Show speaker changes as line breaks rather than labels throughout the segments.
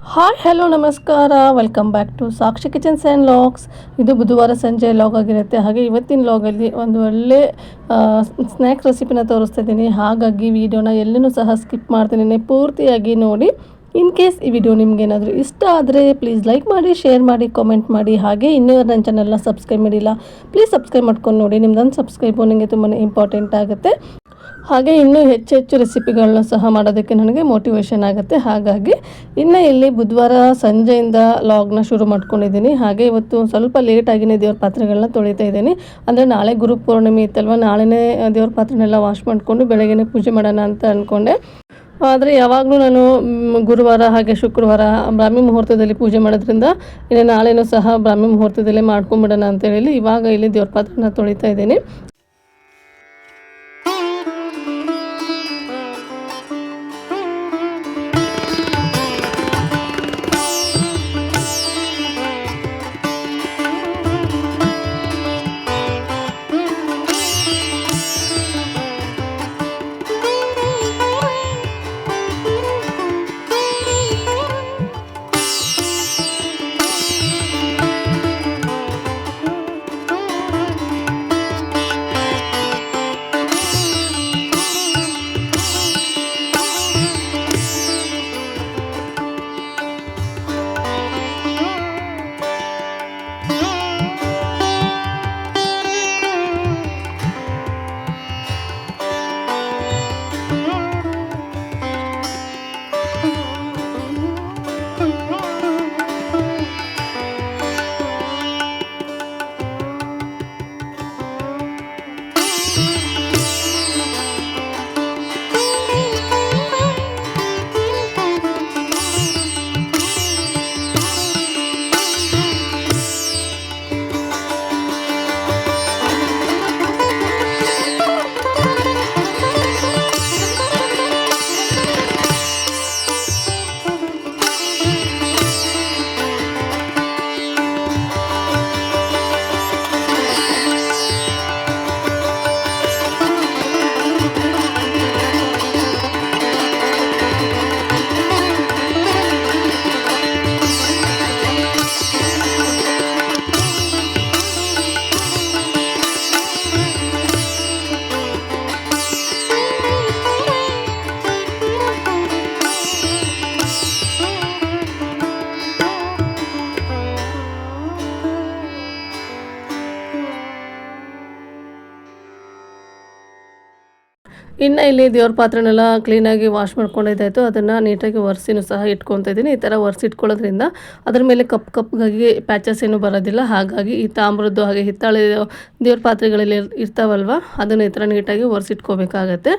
Hi hello ನಮಸ್ಕಾರ, welcome back to Sakshi kitchens and logs. ಇದು ಬುಧವಾರ ಸಂಜೆ ಲಾಗ್ ಆಗಿರುತ್ತೆ. ಹಾಗೆ ಇವತ್ತಿನ ಲಾಗಲ್ಲಿ ಒಂದು ಒಳ್ಳೆ ಸ್ನ್ಯಾಕ್ಸ್ ರೆಸಿಪಿನ ತೋರಿಸ್ತಾ ಇದ್ದೀನಿ. ಹಾಗಾಗಿ ವಿಡಿಯೋನ ಎಲ್ಲೂ ಸಹ ಸ್ಕಿಪ್ ಮಾಡ್ತೀನಿ, ಪೂರ್ತಿಯಾಗಿ ನೋಡಿ. ಇನ್ ಕೇಸ್ ಈ ವಿಡಿಯೋ ನಿಮ್ಗೇನಾದರೂ ಇಷ್ಟ ಆದರೆ ಪ್ಲೀಸ್ ಲೈಕ್ ಮಾಡಿ, ಶೇರ್ ಮಾಡಿ, ಕಾಮೆಂಟ್ ಮಾಡಿ. ಹಾಗೆ ಇನ್ನೂ ನನ್ನ ಚಾನಲ್ನ ಸಬ್ಸ್ಕ್ರೈಬ್ ಮಾಡಿಲ್ಲ, ಪ್ಲೀಸ್ ಸಬ್ಸ್ಕ್ರೈಬ್ ಮಾಡ್ಕೊಂಡು ನೋಡಿ. ನಿಮ್ದೊಂದು ಸಬ್ಸ್ಕ್ರೈಬು ನನಗೆ ತುಂಬಾ ಇಂಪಾರ್ಟೆಂಟ್ ಆಗುತ್ತೆ. ಹಾಗೆ ಇನ್ನೂ ಹೆಚ್ಚು ರೆಸಿಪಿಗಳನ್ನ ಸಹ ಮಾಡೋದಕ್ಕೆ ನನಗೆ ಮೋಟಿವೇಶನ್ ಆಗುತ್ತೆ. ಹಾಗಾಗಿ ಇನ್ನು ಇಲ್ಲಿ ಬುಧವಾರ ಸಂಜೆಯಿಂದ ಲಾಗ್ನ ಶುರು ಮಾಡ್ಕೊಂಡಿದ್ದೀನಿ. ಹಾಗೆ ಇವತ್ತು ಸ್ವಲ್ಪ ಲೇಟಾಗಿಯೇ ದೇವ್ರ ಪಾತ್ರೆಗಳನ್ನ ತೊಳಿತಾ ಇದ್ದೀನಿ. ಅಂದರೆ ನಾಳೆ ಗುರು ಪೌರ್ಣಿಮೆ ಇತ್ತಲ್ವ, ನಾಳೆನೇ ದೇವ್ರ ಪಾತ್ರೆನೆಲ್ಲ ವಾಶ್ ಮಾಡಿಕೊಂಡು ಬೆಳಗ್ಗೆನೇ ಪೂಜೆ ಮಾಡೋಣ ಅಂತ ಅಂದ್ಕೊಂಡೆ. ಆದರೆ ಯಾವಾಗಲೂ ನಾನು ಗುರುವಾರ ಹಾಗೆ ಶುಕ್ರವಾರ ಬ್ರಾಹ್ಮಿ ಮುಹೂರ್ತದಲ್ಲಿ ಪೂಜೆ ಮಾಡೋದ್ರಿಂದ ಇನ್ನು ನಾಳೆನೂ ಸಹ ಬ್ರಾಹ್ಮಿ ಮುಹೂರ್ತದಲ್ಲೇ ಮಾಡ್ಕೊಂಬಿಡೋಣ ಅಂತೇಳಿ ಇವಾಗ ಇಲ್ಲಿ ದೇವ್ರ ಪಾತ್ರೆನ ತೊಳಿತಾ ಇದ್ದೀನಿ. ಇನ್ನು ಇಲ್ಲಿ ದೇವ್ರ ಪಾತ್ರೆನೆಲ್ಲ ಕ್ಲೀನಾಗಿ ವಾಶ್ ಮಾಡ್ಕೊಂಡಿದ್ದಾಯಿತು. ಅದನ್ನು ನೀಟಾಗಿ ಒರೆಸಿನೂ ಸಹ ಇಟ್ಕೊತಾ ಇದ್ದೀನಿ. ಈ ಥರ ಒರೆಸಿಟ್ಕೊಳ್ಳೋದ್ರಿಂದ ಅದ್ರ ಮೇಲೆ ಕಪ್ಗಾಗಿ ಪ್ಯಾಚಸ್ ಏನೂ ಬರೋದಿಲ್ಲ. ಹಾಗಾಗಿ ಈ ತಾಮ್ರದ್ದು ಹಾಗೆ ಹಿತ್ತಾಳೆ ದೇವ್ರ ಪಾತ್ರೆಗಳಲ್ಲಿ ಇರ್ತಾವಲ್ವ, ಅದನ್ನು ಈ ಥರ ನೀಟಾಗಿ ಒರೆಸಿಟ್ಕೋಬೇಕಾಗತ್ತೆ.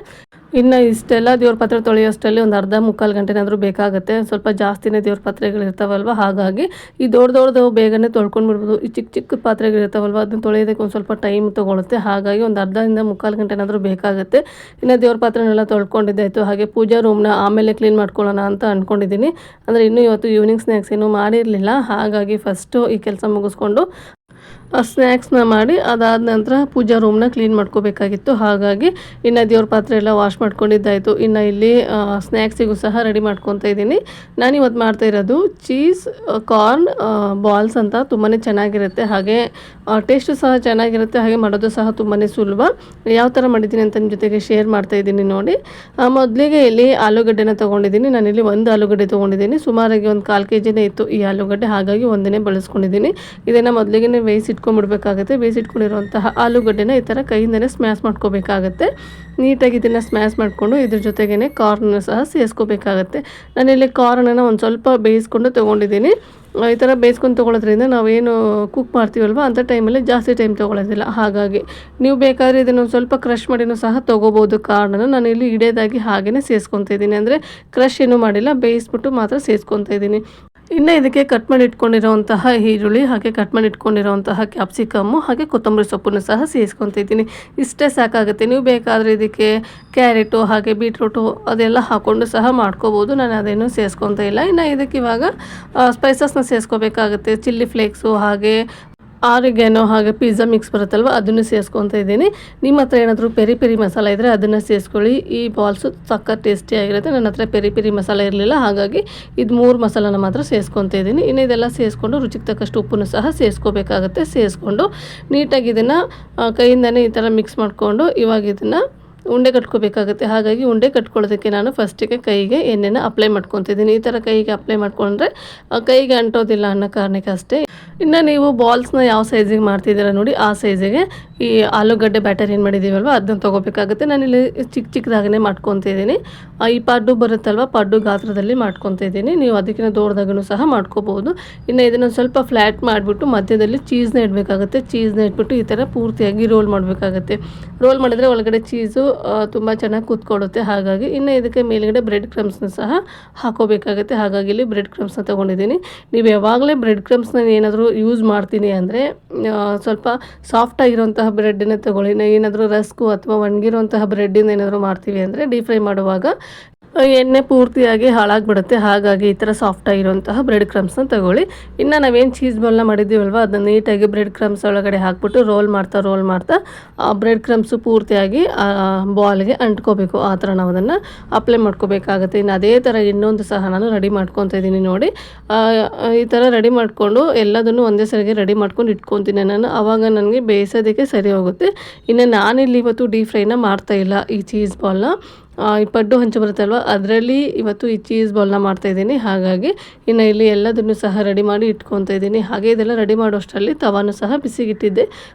ಇನ್ನು ಇಷ್ಟೆಲ್ಲ ದೇವ್ರ ಪಾತ್ರೆ ತೊಳೆಯೋಷ್ಟರಲ್ಲಿ ಒಂದು ಅರ್ಧ ಮುಕ್ಕಾಲು ಗಂಟೆನಾದರೂ ಬೇಕಾಗುತ್ತೆ. ಸ್ವಲ್ಪ ಜಾಸ್ತಿನೇ ದೇವ್ರ ಪಾತ್ರೆಗಳು ಇರ್ತಾವಲ್ವ, ಹಾಗಾಗಿ ಈ ದೊಡ್ಡದು ಬೇಗನೆ ತೊಳ್ಕೊಂಡ್ಬಿಡ್ಬೋದು. ಈ ಚಿಕ್ಕ ಪಾತ್ರೆಗಳಿರ್ತಾವಲ್ವ, ಅದನ್ನ ತೊಳೆಯೋದಕ್ಕೆ ಒಂದು ಸ್ವಲ್ಪ ಟೈಮ್ ತೊಗೊಳುತ್ತೆ. ಹಾಗಾಗಿ ಒಂದು ಅರ್ಧದಿಂದ ಮುಕ್ಕಾಲು ಗಂಟೆನಾದರೂ ಬೇಕಾಗುತ್ತೆ. ಇನ್ನು ದೇವ್ರ ಪಾತ್ರೆನೆಲ್ಲ ತೊಳ್ಕೊಂಡಿದ್ದಾಯಿತು. ಹಾಗೆ ಪೂಜಾ ರೂಮ್ನ ಆಮೇಲೆ ಕ್ಲೀನ್ ಮಾಡ್ಕೊಳ್ಳೋಣ ಅಂತ ಅಂದ್ಕೊಂಡಿದ್ದೀನಿ. ಅಂದರೆ ಇನ್ನೂ ಇವತ್ತು ಈವ್ನಿಂಗ್ ಸ್ನ್ಯಾಕ್ಸ್ ಏನೂ ಮಾಡಿರಲಿಲ್ಲ. ಹಾಗಾಗಿ ಫಸ್ಟು ಈ ಕೆಲಸ ಮುಗಿಸ್ಕೊಂಡು ಸ್ನ್ಯಾಕ್ಸ್ನ ಮಾಡಿ ಅದಾದ ನಂತರ ಪೂಜಾ ರೂಮ್ನ ಕ್ಲೀನ್ ಮಾಡ್ಕೋಬೇಕಾಗಿತ್ತು. ಹಾಗಾಗಿ ಇನ್ನು ದೇವ್ರ ಪಾತ್ರೆ ಎಲ್ಲ ವಾಶ್ ಮಾಡ್ಕೊಂಡಿದ್ದಾಯಿತು. ಇನ್ನು ಇಲ್ಲಿ ಸ್ನ್ಯಾಕ್ಸಿಗೂ ಸಹ ರೆಡಿ ಮಾಡ್ಕೊತಾ ಇದ್ದೀನಿ. ನಾನಿವತ್ತು ಮಾಡ್ತಾ ಇರೋದು ಚೀಸ್ ಕಾರ್ನ್ ಬಾಲ್ಸ್ ಅಂತ. ತುಂಬಾ ಚೆನ್ನಾಗಿರುತ್ತೆ, ಹಾಗೆ ಟೇಸ್ಟು ಸಹ ಚೆನ್ನಾಗಿರುತ್ತೆ, ಹಾಗೆ ಮಾಡೋದು ಸಹ ತುಂಬಾ ಸುಲಭ. ಯಾವ ಥರ ಮಾಡಿದ್ದೀನಿ ಅಂತ ನಿಮ್ಮ ಜೊತೆಗೆ ಶೇರ್ ಮಾಡ್ತಾ ಇದ್ದೀನಿ ನೋಡಿ. ಮೊದಲಿಗೆ ಇಲ್ಲಿ ಆಲೂಗಡ್ಡೆನ ತೊಗೊಂಡಿದ್ದೀನಿ. ನಾನಿಲ್ಲಿ ಒಂದು ಆಲೂಗಡ್ಡೆ ತೊಗೊಂಡಿದ್ದೀನಿ. ಸುಮಾರಾಗಿ ಒಂದು 1/4 kg ಇತ್ತು ಈ ಆಲೂಗಡ್ಡೆ, ಹಾಗಾಗಿ ಒಂದನ್ನೇ ಬಳಸ್ಕೊಂಡಿದ್ದೀನಿ. ಇದನ್ನು ಮೊದಲಿಗೆ ಬೇಯಿಸಿಟ್ಕೊಂಡ್ಬಿಡ್ಬೇಕಾಗುತ್ತೆ. ಬೇಯಿಸಿಟ್ಕೊಂಡಿರುವಂತಹ ಆಲೂಗಡ್ಡೆನ ಈ ಥರ ಕೈಯಿಂದನೇ ಸ್ಮ್ಯಾಶ್ ಮಾಡ್ಕೋಬೇಕಾಗತ್ತೆ. ನೀಟಾಗಿ ಇದನ್ನು ಸ್ಮ್ಯಾಶ್ ಮಾಡಿಕೊಂಡು ಇದ್ರ ಜೊತೆಗೇ ಕಾರ್ನ ಸಹ ಸೇರಿಸ್ಕೋಬೇಕಾಗತ್ತೆ. ನಾನಿಲ್ಲಿ ಕಾರ್ನನ್ನು ಒಂದು ಸ್ವಲ್ಪ ಬೇಯಿಸ್ಕೊಂಡು ತೊಗೊಂಡಿದ್ದೀನಿ. ಈ ಥರ ಬೇಯಿಸ್ಕೊಂಡು ತೊಗೊಳೋದ್ರಿಂದ ನಾವೇನು ಕುಕ್ ಮಾಡ್ತೀವಲ್ವ ಅಂಥ ಟೈಮಲ್ಲಿ ಜಾಸ್ತಿ ಟೈಮ್ ತೊಗೊಳ್ಳೋದಿಲ್ಲ. ಹಾಗಾಗಿ ನೀವು ಬೇಕಾದರೆ ಇದನ್ನು ಸ್ವಲ್ಪ ಕ್ರಷ್ ಮಾಡಿನೂ ಸಹ ತೊಗೋಬೋದು. ಕಾರ್ನನ್ನು ನಾನಿಲ್ಲಿ ಇಡೇದಾಗಿ ಹಾಗೆಯೇ ಸೇರಿಸ್ಕೊತಾ ಇದ್ದೀನಿ. ಅಂದರೆ ಕ್ರಷ್ ಏನೂ ಮಾಡಿಲ್ಲ, ಬೇಯಿಸ್ಬಿಟ್ಟು ಮಾತ್ರ ಸೇರಿಸ್ಕೊತಾ ಇದ್ದೀನಿ. ಇನ್ನು ಇದಕ್ಕೆ ಕಟ್ ಮಾಡಿ ಇಟ್ಕೊಂಡಿರೋವಂತಹ ಈರುಳ್ಳಿ, ಹಾಗೆ ಕಟ್ ಮಾಡಿ ಇಟ್ಕೊಂಡಿರೋವಂತಹ ಕ್ಯಾಪ್ಸಿಕಮ್ಮು, ಹಾಗೆ ಕೊತ್ತಂಬರಿ ಸೊಪ್ಪನ್ನು ಸಹ ಸೇರಿಸ್ಕೊತಿದ್ದೀನಿ. ಇಷ್ಟೇ ಸಾಕಾಗುತ್ತೆ. ನೀವು ಬೇಕಾದರೆ ಇದಕ್ಕೆ ಕ್ಯಾರೆಟು ಹಾಗೆ ಬೀಟ್ರೂಟು ಅದೆಲ್ಲ ಹಾಕ್ಕೊಂಡು ಸಹ ಮಾಡ್ಕೋಬೋದು. ನಾನು ಅದೇನು ಸೇರಿಸ್ಕೊತ ಇಲ್ಲ. ಇನ್ನು ಇದಕ್ಕೆ ಇವಾಗ ಸ್ಪೈಸಸ್ನ ಸೇರಿಸ್ಕೋಬೇಕಾಗುತ್ತೆ. ಚಿಲ್ಲಿ ಫ್ಲೇಕ್ಸು ಹಾಗೆ ಆರಿಗ್ಯಾನೋ ಹಾಗೆ ಪಿಜ್ಜಾ ಮಿಕ್ಸ್ ಬರುತ್ತಲ್ವ ಅದನ್ನು ಸೇರಿಸ್ಕೊತಾ ಇದ್ದೀನಿ. ನಿಮ್ಮ ಹತ್ರ ಏನಾದರೂ ಪೆರಿ ಪೆರಿ ಮಸಾಲ ಇದ್ದರೆ ಅದನ್ನು ಸೇರಿಸ್ಕೊಳ್ಳಿ. ಈ ಬಾಲ್ಸು ಸಕ್ಕ ಟೇಸ್ಟಿಯಾಗಿರುತ್ತೆ. ನನ್ನ ಹತ್ರ ಪೆರಿ ಪೆರಿ ಮಸಾಲ ಇರಲಿಲ್ಲ, ಹಾಗಾಗಿ ಇದು 3 ಮಸಾಲಾನ ಮಾತ್ರ ಸೇರಿಸ್ಕೊತಾ ಇದ್ದೀನಿ. ಇನ್ನು ಇದೆಲ್ಲ ಸೇರಿಸ್ಕೊಂಡು ರುಚಿಗೆ ತಕ್ಕಷ್ಟು ಉಪ್ಪನ್ನು ಸಹ ಸೇರಿಸ್ಕೋಬೇಕಾಗುತ್ತೆ. ಸೇರಿಸ್ಕೊಂಡು ನೀಟಾಗಿ ಇದನ್ನು ಕೈಯಿಂದನೇ ಈ ಥರ ಮಿಕ್ಸ್ ಮಾಡಿಕೊಂಡು ಇವಾಗ ಇದನ್ನು ಉಂಡೆ ಕಟ್ಕೋಬೇಕಾಗುತ್ತೆ. ಹಾಗಾಗಿ ಉಂಡೆ ಕಟ್ಕೊಳ್ಳೋದಕ್ಕೆ ನಾನು ಫಸ್ಟಿಗೆ ಕೈಗೆ ಎಣ್ಣೆನ ಅಪ್ಲೈ ಮಾಡ್ಕೊತಿದ್ದೀನಿ. ಈ ಥರ ಕೈಗೆ ಅಪ್ಲೈ ಮಾಡ್ಕೊಂಡ್ರೆ ಕೈಗೆ ಅಂಟೋದಿಲ್ಲ ಅನ್ನೋ ಕಾರಣಕ್ಕೆ ಅಷ್ಟೇ. ಇನ್ನು ನೀವು ಬಾಲ್ಸ್ನ ಯಾವ ಸೈಜಿಗೆ ಮಾಡ್ತಿದ್ದೀರಾ ನೋಡಿ, ಆ ಸೈಜಿಗೆ ಈ ಆಲೂಗಡ್ಡೆ ಬ್ಯಾಟರ್ ಏನು ಮಾಡಿದ್ದೀವಲ್ವ ಅದನ್ನು ತೊಗೋಬೇಕಾಗುತ್ತೆ. ನಾನಿಲ್ಲಿ ಚಿಕ್ಕದಾಗೇ ಮಾಡ್ಕೊತಿದ್ದೀನಿ. ಈ ಪಡ್ಡು ಬರುತ್ತಲ್ವ, ಪಡ್ಡು ಗಾತ್ರದಲ್ಲಿ ಮಾಡ್ಕೊತಿದ್ದೀನಿ. ನೀವು ಅದಕ್ಕಿಂತ ದೊಡ್ಡದಾಗೂ ಸಹ ಮಾಡ್ಕೋಬೋದು. ಇನ್ನು ಇದನ್ನು ಸ್ವಲ್ಪ ಫ್ಲ್ಯಾಟ್ ಮಾಡಿಬಿಟ್ಟು ಮಧ್ಯದಲ್ಲಿ ಚೀಸ್ನ ಇಡಬೇಕಾಗುತ್ತೆ. ಚೀಸ್ನ ಇಟ್ಬಿಟ್ಟು ಈ ಥರ ಪೂರ್ತಿಯಾಗಿ ರೋಲ್ ಮಾಡಬೇಕಾಗುತ್ತೆ. ರೋಲ್ ಮಾಡಿದರೆ ಒಳಗಡೆ ಚೀಸು ತುಂಬ ಚೆನ್ನಾಗಿ ಕೂತ್ಕೊಳ್ಳುತ್ತೆ. ಹಾಗಾಗಿ ಇನ್ನು ಇದಕ್ಕೆ ಮೇಲ್ಗಡೆ ಬ್ರೆಡ್ ಕ್ರಮ್ಸ್ನ ಸಹ ಹಾಕೋಬೇಕಾಗುತ್ತೆ. ಹಾಗಾಗಿ ಇಲ್ಲಿ ಬ್ರೆಡ್ ಕ್ರಮ್ಸ್ನ ತೊಗೊಂಡಿದ್ದೀನಿ. ನೀವು ಯಾವಾಗಲೇ ಬ್ರೆಡ್ ಕ್ರಮ್ಸ್ನ ಏನಾದರೂ ಯೂಸ್ ಮಾಡ್ತೀನಿ ಅಂದರೆ ಸ್ವಲ್ಪ ಸಾಫ್ಟಾಗಿರೋಂತಹ ಬ್ರೆಡ್ಡನ್ನೇ ತೊಗೊಳ್ಳಿ. ಏನಾದರೂ ರಸ್ಕು ಅಥವಾ ಒಣಗಿರೋಂತಹ ಬ್ರೆಡ್ಡಿಂದ ಏನಾದರೂ ಮಾಡ್ತೀವಿ ಅಂದರೆ ಡೀಪ್ ಫ್ರೈ ಮಾಡುವಾಗ ಎಣ್ಣೆ ಪೂರ್ತಿಯಾಗಿ ಹಾಳಾಗಿಬಿಡುತ್ತೆ. ಹಾಗಾಗಿ ಈ ಥರ ಸಾಫ್ಟಾಗಿರುವಂತಹ ಬ್ರೆಡ್ ಕ್ರಮ್ಸ್ನ ತಗೊಳ್ಳಿ. ಇನ್ನು ನಾವೇನು ಚೀಸ್ ಬಾಲ್ನ ಮಾಡಿದ್ದೀವಲ್ವ ಅದನ್ನು ನೀಟಾಗಿ ಬ್ರೆಡ್ ಕ್ರಮ್ಸ್ ಒಳಗಡೆ ಹಾಕ್ಬಿಟ್ಟು ರೋಲ್ ಮಾಡ್ತಾ ಆ ಬ್ರೆಡ್ ಕ್ರಮ್ಸು ಪೂರ್ತಿಯಾಗಿ ಬಾಲ್ಗೆ ಅಂಟ್ಕೋಬೇಕು. ಆ ಥರ ನಾವು ಅದನ್ನು ಅಪ್ಲೈ ಮಾಡ್ಕೋಬೇಕಾಗುತ್ತೆ. ಇನ್ನು ಅದೇ ಥರ ಇನ್ನೊಂದು ಸಹ ನಾನು ರೆಡಿ ಮಾಡ್ಕೊತಾ ಇದ್ದೀನಿ ನೋಡಿ. ಈ ಥರ ರೆಡಿ ಮಾಡಿಕೊಂಡು ಎಲ್ಲದನ್ನು ಒಂದೇ ಸರಿಗೆ ರೆಡಿ ಮಾಡ್ಕೊಂಡು ಇಟ್ಕೊತೀನಿ ನಾನು. ಆವಾಗ ನನಗೆ ಬೇಯಿಸೋದಕ್ಕೆ ಸರಿ ಹೋಗುತ್ತೆ. ಇನ್ನು ನಾನಿಲ್ಲಿ ಇವತ್ತು ಡೀಪ್ ಫ್ರೈನ ಮಾಡ್ತಾಯಿಲ್ಲ. ಈ ಚೀಸ್ ಬಾಲ್ನ ಈ ಪಡ್ಡು ಹಂಚು ಬರುತ್ತಲ್ವ ಅದರಲ್ಲಿ ಇವತ್ತು ಈ ಚೀಸ್ ಬಾಲ್ನ ಮಾಡ್ತಾಯಿದ್ದೀನಿ. ಹಾಗಾಗಿ ಇನ್ನು ಇಲ್ಲಿ ಎಲ್ಲದನ್ನು ಸಹ ರೆಡಿ ಮಾಡಿ ಇಟ್ಕೊತಾ ಇದ್ದೀನಿ. ಹಾಗೆ ಇದೆಲ್ಲ ರೆಡಿ ಮಾಡೋಷ್ಟರಲ್ಲಿ ತವಾನು ಸಹ ಬಿಸಿಗಿಟ್ಟಿದ್ದೆ.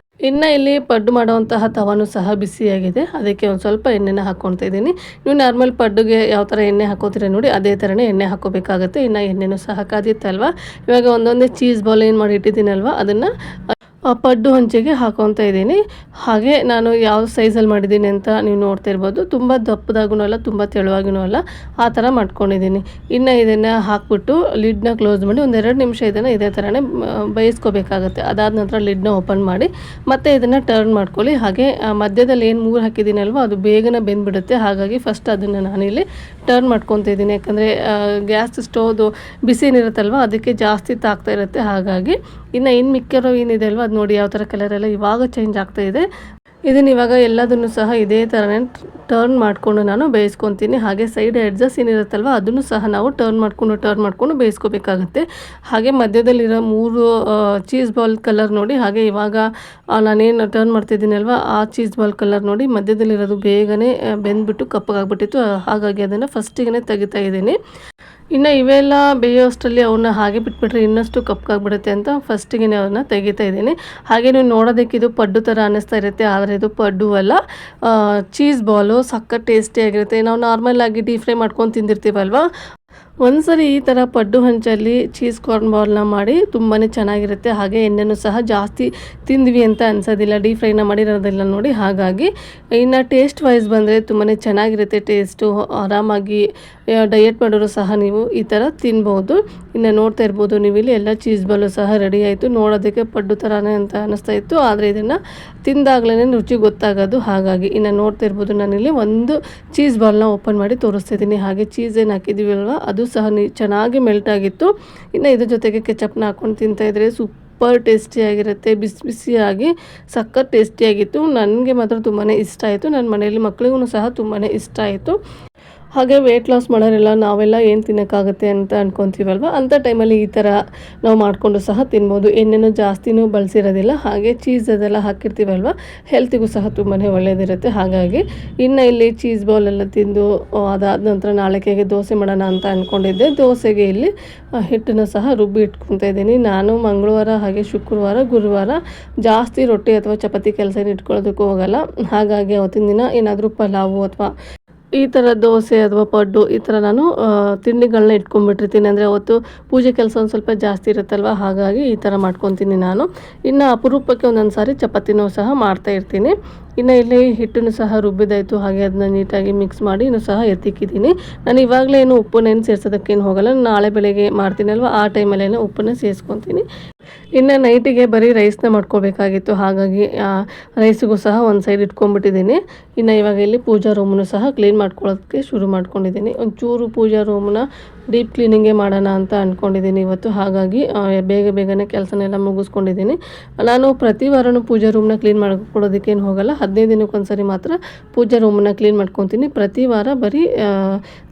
ಇನ್ನು ಇಲ್ಲಿ ಪಡ್ಡು ಮಾಡುವಂತಹ ತವಾನು ಸಹ ಬಿಸಿಯಾಗಿದೆ. ಅದಕ್ಕೆ ಒಂದು ಸ್ವಲ್ಪ ಎಣ್ಣೆನ ಹಾಕ್ಕೊತಾ ಇದ್ದೀನಿ. ನೀವು ನಾರ್ಮಲ್ ಪಡ್ಡುಗೆ ಯಾವ ಥರ ಎಣ್ಣೆ ಹಾಕೋತೀರ ನೋಡಿ ಅದೇ ಥರನೇ ಎಣ್ಣೆ ಹಾಕ್ಕೋಬೇಕಾಗುತ್ತೆ. ಇನ್ನು ಎಣ್ಣೆನೂ ಸಹ ಕಾದಿತ್ತಲ್ವ, ಇವಾಗ ಒಂದೊಂದೇ ಚೀಸ್ ಬಾಲ್ ಏನು ಮಾಡಿ ಇಟ್ಟಿದ್ದೀನಲ್ವ ಅದನ್ನು ಪಡ್ಡು ಹಂಚಿಗೆ ಹಾಕೊತಾ ಇದ್ದೀನಿ. ಹಾಗೆ ನಾನು ಯಾವ ಸೈಜಲ್ಲಿ ಮಾಡಿದ್ದೀನಿ ಅಂತ ನೀವು ನೋಡ್ತಾ ಇರ್ಬೋದು. ತುಂಬ ದಪ್ಪದಾಗೂ ಅಲ್ಲ, ತುಂಬ ತೆಳುವಾಗೂ ಅಲ್ಲ, ಆ ಥರ ಮಾಡ್ಕೊಂಡಿದ್ದೀನಿ. ಇನ್ನು ಇದನ್ನು ಹಾಕ್ಬಿಟ್ಟು ಲಿಡ್ನ ಕ್ಲೋಸ್ ಮಾಡಿ ಒಂದು 2 ನಿಮಿಷ ಇದನ್ನು ಇದೇ ಥರನೇ ಬೇಯಿಸ್ಕೋಬೇಕಾಗುತ್ತೆ. ಅದಾದ ನಂತರ ಲಿಡ್ನ ಓಪನ್ ಮಾಡಿ ಮತ್ತೆ ಇದನ್ನು ಟರ್ನ್ ಮಾಡ್ಕೊಳ್ಳಿ. ಹಾಗೆ ಮಧ್ಯದಲ್ಲಿ ಏನು 3 ಹಾಕಿದ್ದೀನಲ್ವ ಅದು ಬೇಗನೆ ಬೆಂದ್ಬಿಡುತ್ತೆ. ಹಾಗಾಗಿ ಫಸ್ಟ್ ಅದನ್ನು ನಾನಿಲ್ಲಿ ಟರ್ನ್ ಮಾಡ್ಕೊತಾ ಇದ್ದೀನಿ. ಯಾಕಂದರೆ ಗ್ಯಾಸ್ ಸ್ಟೋವ್ದು ಬಿಸಿ ಏನಿರುತ್ತಲ್ವ ಅದಕ್ಕೆ ಜಾಸ್ತಿ ತಾಗ್ತಾ ಇರುತ್ತೆ. ಹಾಗಾಗಿ ಇನ್ನು ಮಿಕ್ಕಿರೋ ಏನಿದೆ ಅಲ್ವ ಅದು ನೋಡಿ ಯಾವ ಥರ ಕಲರೆಲ್ಲ ಇವಾಗ ಚೇಂಜ್ ಆಗ್ತಾ ಇದೆ. ಇದನ್ನು ಇವಾಗ ಎಲ್ಲದನ್ನು ಸಹ ಇದೇ ಥರನೇ ಟರ್ನ್ ಮಾಡಿಕೊಂಡು ನಾನು ಬೇಯಿಸ್ಕೊತೀನಿ. ಹಾಗೆ ಸೈಡ್ ಎಡ್ಜಸ್ ಏನಿರುತ್ತಲ್ವ ಅದನ್ನು ಸಹ ನಾವು ಟರ್ನ್ ಮಾಡಿಕೊಂಡು ಬೇಯಿಸ್ಕೋಬೇಕಾಗುತ್ತೆ. ಹಾಗೆ ಮಧ್ಯದಲ್ಲಿರೋ 3 ಚೀಸ್ ಬಾಲ್ ಕಲರ್ ನೋಡಿ, ಹಾಗೆ ಇವಾಗ ನಾನೇನು ಟರ್ನ್ ಮಾಡ್ತಿದ್ದೀನಲ್ವ ಆ ಚೀಸ್ ಬಾಲ್ ಕಲರ್ ನೋಡಿ ಮಧ್ಯದಲ್ಲಿರೋದು ಬೇಗನೆ ಬೆಂದ್ಬಿಟ್ಟು ಕಪ್ಪಗಾಗ್ಬಿಟ್ಟಿತ್ತು. ಹಾಗಾಗಿ ಅದನ್ನು ಫಸ್ಟಿಗೆ ತೆಗಿತಾ ಇದ್ದೀನಿ. ಇನ್ನು ಇವೆಲ್ಲ ಬೇಯೋಷ್ಟರಲ್ಲಿ ಅವನ್ನ ಹಾಗೆ ಬಿಟ್ಬಿಟ್ರೆ ಇನ್ನಷ್ಟು ಕಪ್ಪಾಗ್ಬಿಡುತ್ತೆ ಅಂತ ಫಸ್ಟಿಗೆ ಅವನ್ನ ತೆಗಿತಾ ಇದ್ದೀನಿ. ಹಾಗೆ ನೀವು ನೋಡೋದಕ್ಕೆ ಇದು ಪಡ್ಡು ಥರ ಅನ್ನಿಸ್ತಾ ಇರುತ್ತೆ, ಆದರೆ ಇದು ಪಡ್ಡು ಅಲ್ಲ, ಚೀಸ್ ಬಾಲು. ಸಖತ್ ಟೇಸ್ಟಿಯಾಗಿರುತ್ತೆ. ನಾವು ನಾರ್ಮಲಾಗಿ ಡೀಪ್ ಫ್ರೈ ಮಾಡ್ಕೊಂಡು ತಿಂದಿರ್ತೀವಲ್ವ, ಒಂದ್ಸರಿ ಈ ಥರ ಪಡ್ಡು ಹಂಚಲ್ಲಿ ಚೀಸ್ ಕಾರ್ನ್ ಬಾಲ್ನ ಮಾಡಿ ತುಂಬಾ ಚೆನ್ನಾಗಿರುತ್ತೆ. ಹಾಗೆ ಎಣ್ಣೆನೂ ಸಹ ಜಾಸ್ತಿ ತಿಂದ್ವಿ ಅಂತ ಅನ್ಸೋದಿಲ್ಲ, ಡೀಪ್ ಫ್ರೈನ ಮಾಡಿರೋದಿಲ್ಲ ನೋಡಿ. ಹಾಗಾಗಿ ಇನ್ನು ಟೇಸ್ಟ್ ವೈಸ್ ಬಂದರೆ ತುಂಬಾ ಚೆನ್ನಾಗಿರುತ್ತೆ ಟೇಸ್ಟು. ಆರಾಮಾಗಿ ಡಯಟ್ ಮಾಡೋರು ಸಹ ನೀವು ಈ ಥರ ತಿನ್ಬೋದು. ಇನ್ನು ನೋಡ್ತಾ ಇರ್ಬೋದು ನೀವು ಇಲ್ಲಿ ಎಲ್ಲ ಚೀಸ್ ಬಾಲು ಸಹ ರೆಡಿ ಆಯಿತು. ನೋಡೋದಕ್ಕೆ ಪಡ್ಡು ಥರನೇ ಅಂತ ಅನ್ನಿಸ್ತಾ ಇತ್ತು, ಆದರೆ ಇದನ್ನು ತಿಂದಾಗಲೇ ರುಚಿ ಗೊತ್ತಾಗೋದು. ಹಾಗಾಗಿ ಇನ್ನು ನೋಡ್ತಾ ಇರ್ಬೋದು ನಾನಿಲ್ಲಿ ಒಂದು ಚೀಸ್ ಬಾಲ್ನ ಓಪನ್ ಮಾಡಿ ತೋರಿಸ್ತಿದ್ದೀನಿ. ಹಾಗೆ ಚೀಸ್ ಏನು ಹಾಕಿದ್ದೀವಲ್ವ ಅದು ಸಹ ಚೆನ್ನಾಗಿ ಮೆಲ್ಟ್ ಆಗಿತ್ತು. ಇನ್ನು ಇದ್ರ ಜೊತೆಗೆ ಕೆಚಪ್ನ ಹಾಕ್ಕೊಂಡು ತಿಂತಾಯಿದ್ರೆ ಸೂಪರ್ ಟೇಸ್ಟಿಯಾಗಿರುತ್ತೆ. ಬಿಸಿ ಬಿಸಿಯಾಗಿ ಸಖತ್ ಟೇಸ್ಟಿಯಾಗಿತ್ತು. ನನಗೆ ಮಾತ್ರ ತುಂಬಾ ಇಷ್ಟ ಆಯಿತು. ನನ್ನ ಮನೆಯಲ್ಲಿ ಮಕ್ಕಳಿಗೂ ಸಹ ತುಂಬಾ ಇಷ್ಟ ಆಯಿತು. ಹಾಗೆ ವೆಯ್ಟ್ ಲಾಸ್ ಮಾಡೋರೆಲ್ಲ ನಾವೆಲ್ಲ ಏನು ತಿನ್ನೋಕ್ಕಾಗುತ್ತೆ ಅಂತ ಅಂದ್ಕೊತೀವಲ್ವ, ಅಂಥ ಟೈಮಲ್ಲಿ ಈ ಥರ ನಾವು ಮಾಡಿಕೊಂಡು ಸಹ ತಿನ್ಬೋದು. ಎಣ್ಣೆನೂ ಜಾಸ್ತಿನೂ ಬಳಸಿರೋದಿಲ್ಲ. ಹಾಗೆ ಚೀಸ್ ಅದೆಲ್ಲ ಹಾಕಿರ್ತೀವಲ್ವ, ಹೆಲ್ತಿಗೂ ಸಹ ತುಂಬಾ ಒಳ್ಳೆಯದಿರುತ್ತೆ. ಹಾಗಾಗಿ ಇನ್ನು ಇಲ್ಲಿ ಚೀಸ್ ಬಾಲೆಲ್ಲ ತಿಂದು ಅದಾದ ನಂತರ ನಾಳೆಗೆ ದೋಸೆ ಮಾಡೋಣ ಅಂತ ಅಂದ್ಕೊಂಡಿದ್ದೆ. ದೋಸೆಗೆ ಇಲ್ಲಿ ಹಿಟ್ಟನ್ನು ಸಹ ರುಬ್ಬಿ ಇಟ್ಕೊತಾ ಇದ್ದೀನಿ. ನಾನು ಮಂಗಳವಾರ ಹಾಗೆ ಶುಕ್ರವಾರ ಗುರುವಾರ ಜಾಸ್ತಿ ರೊಟ್ಟಿ ಅಥವಾ ಚಪಾತಿ ಕೆಲಸ ಇಟ್ಕೊಳ್ಳೋದಕ್ಕೂ ಹೋಗಲ್ಲ. ಹಾಗಾಗಿ ಅವತ್ತಿನ ದಿನ ಏನಾದರೂ ಪಲಾವು ಅಥವಾ ಈ ಥರ ದೋಸೆ ಅಥವಾ ಪಡ್ಡು ಈ ಥರ ನಾನು ತಿಂಡಿಗಳನ್ನ ಇಟ್ಕೊಂಡ್ಬಿಟ್ಟಿರ್ತೀನಿ. ಅಂದರೆ ಅವತ್ತು ಪೂಜೆ ಕೆಲಸ ಒಂದು ಸ್ವಲ್ಪ ಜಾಸ್ತಿ ಇರುತ್ತಲ್ವ, ಹಾಗಾಗಿ ಈ ಥರ ಮಾಡ್ಕೊತೀನಿ ನಾನು. ಇನ್ನು ಅಪರೂಪಕ್ಕೆ ಒಂದೊಂದು ಸಾರಿ ಚಪಾತಿನೂ ಸಹ ಮಾಡ್ತಾಯಿರ್ತೀನಿ. ಇನ್ನು ಇಲ್ಲಿ ಹಿಟ್ಟನ್ನು ಸಹ ರುಬ್ಬಿದಾಯಿತು. ಹಾಗೆ ಅದನ್ನ ನೀಟಾಗಿ ಮಿಕ್ಸ್ ಮಾಡಿ ಇನ್ನೂ ಸಹ ಎತ್ತಿಕ್ಕಿದ್ದೀನಿ. ನಾನು ಇವಾಗಲೇ ಏನು ಉಪ್ಪನ್ನೇನು ಸೇರ್ಸೋದಕ್ಕೇನು ಹೋಗಲ್ಲ. ನಾಳೆ ಬೆಳಗ್ಗೆ ಮಾಡ್ತೀನಲ್ವ ಆ ಟೈಮಲ್ಲೇನೋ ಉಪ್ಪನ್ನು ಸೇರಿಸ್ಕೊತೀನಿ. ಇನ್ನು ನೈಟಿಗೆ ಬರೀ ರೈಸ್ನ ಮಾಡ್ಕೋಬೇಕಾಗಿತ್ತು, ಹಾಗಾಗಿ ರೈಸಿಗೂ ಸಹ ಒಂದು ಸೈಡ್ ಇಟ್ಕೊಂಡ್ಬಿಟ್ಟಿದ್ದೀನಿ. ಇನ್ನು ಇವಾಗ ಇಲ್ಲಿ ಪೂಜಾ ರೂಮನ್ನು ಸಹ ಕ್ಲೀನ್ ಮಾಡ್ಕೊಳ್ಳೋದಕ್ಕೆ ಶುರು ಮಾಡ್ಕೊಂಡಿದ್ದೀನಿ. ಒಂಚೂರು ಪೂಜಾ ರೂಮನ್ನ ಡೀಪ್ ಕ್ಲೀನಿಂಗೇ ಮಾಡೋಣ ಅಂತ ಅಂದ್ಕೊಂಡಿದ್ದೀನಿ ಇವತ್ತು. ಹಾಗಾಗಿ ಬೇಗನೆ ಕೆಲಸನೆಲ್ಲ ಮುಗಿಸ್ಕೊಂಡಿದ್ದೀನಿ. ನಾನು ಪ್ರತಿ ವಾರನೂ ಪೂಜಾ ರೂಮ್ನ ಕ್ಲೀನ್ ಮಾಡ್ಕೊಡೋದಕ್ಕೇನು ಹೋಗಲ್ಲ, 15 ದಿನಕ್ಕೊಂದ್ಸರಿ ಮಾತ್ರ ಪೂಜಾ ರೂಮನ್ನು ಕ್ಲೀನ್ ಮಾಡ್ಕೊತೀನಿ. ಪ್ರತಿ ವಾರ ಬರೀ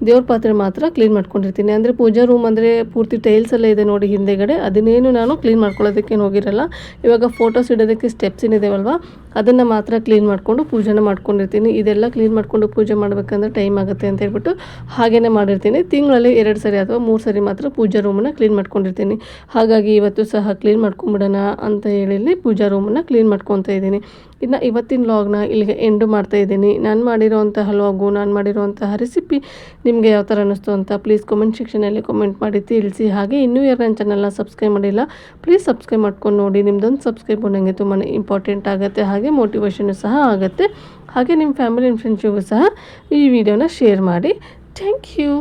ದೇವ್ರ ಪಾತ್ರೆ ಮಾತ್ರ ಕ್ಲೀನ್ ಮಾಡ್ಕೊಂಡಿರ್ತೀನಿ. ಅಂದರೆ ಪೂಜಾ ರೂಮ್ ಅಂದರೆ ಪೂರ್ತಿ ಟೈಲ್ಸ್ ಎಲ್ಲ ಇದೆ ನೋಡಿ ಹಿಂದೆಗಡೆ, ಅದನ್ನೇನು ನಾನು ಕ್ಲೀನ್ ಮಾಡ್ಕೊಳ್ಳೋದಕ್ಕೇನು ಹೋಗಿರಲ್ಲ. ಇವಾಗ ಫೋಟೋಸ್ ಇಡೋದಕ್ಕೆ ಸ್ಟೆಪ್ಸ್ ಏನಿದಾವಲ್ವ ಅದನ್ನು ಮಾತ್ರ ಕ್ಲೀನ್ ಮಾಡಿಕೊಂಡು ಪೂಜೆನ ಮಾಡ್ಕೊಂಡಿರ್ತೀನಿ. ಇದೆಲ್ಲ ಕ್ಲೀನ್ ಮಾಡಿಕೊಂಡು ಪೂಜೆ ಮಾಡಬೇಕಂದ್ರೆ ಟೈಮ್ ಆಗುತ್ತೆ ಅಂತ ಹೇಳ್ಬಿಟ್ಟು ಹಾಗೇ ಮಾಡಿರ್ತೀನಿ. ತಿಂಗಳಲ್ಲಿ 2 ಸರಿ ಅಥವಾ 3 ಸರಿ ಮಾತ್ರ ಪೂಜಾ ರೂಮನ್ನು ಕ್ಲೀನ್ ಮಾಡ್ಕೊಂಡಿರ್ತೀನಿ. ಹಾಗಾಗಿ ಇವತ್ತು ಸಹ ಕ್ಲೀನ್ ಮಾಡ್ಕೊಂಬಿಡೋಣ ಅಂತ ಹೇಳಿ ಪೂಜಾ ರೂಮನ್ನು ಕ್ಲೀನ್ ಮಾಡ್ಕೊತಾ ಇದ್ದೀನಿ. ಇನ್ನು ಇವತ್ತಿನ ವ್ಲಾಗ್ನ ಇಲ್ಲಿಗೆ ಎಂಡು ಮಾಡ್ತಾ ಇದ್ದೀನಿ. ನಾನು ಮಾಡಿರೋವಂತಹ ವ್ಲಾಗು, ನಾನು ಮಾಡಿರೋವಂತಹ ರೆಸಿಪಿ ನಿಮಗೆ ಯಾವ ಥರ ಅನ್ನಿಸ್ತು ಅಂತ ಪ್ಲೀಸ್ ಕಮೆಂಟ್ ಸೆಕ್ಷನಲ್ಲಿ ಕಮೆಂಟ್ ಮಾಡಿ ತಿಳಿಸಿ. ಹಾಗೆ ಇನ್ನೂ ಯಾರು ನನ್ನ ಚಾನಲ್ನ ಸಬ್ಸ್ಕ್ರೈಬ್ ಮಾಡಿಲ್ಲ ಪ್ಲೀಸ್ ಸಬ್ಸ್ಕ್ರೈಬ್ ಮಾಡ್ಕೊಂಡು ನೋಡಿ. ನಿಮ್ಮದೊಂದು ಸಬ್ಸ್ಕ್ರೈಬ್ ನನಗೆ ತುಂಬಾ ಇಂಪಾರ್ಟೆಂಟ್ ಆಗುತ್ತೆ, ಹಾಗೆ ಮೋಟಿವೇಶನ್ ಸಹ ಆಗುತ್ತೆ. ಹಾಗೆ ನಿಮ್ಮ ಫ್ಯಾಮಿಲಿ ಆ್ಯಂಡ್ ಫ್ರೆಂಡ್ಸಿಗೂ ಸಹ ಈ ವಿಡಿಯೋನ ಶೇರ್ ಮಾಡಿ. Thank you.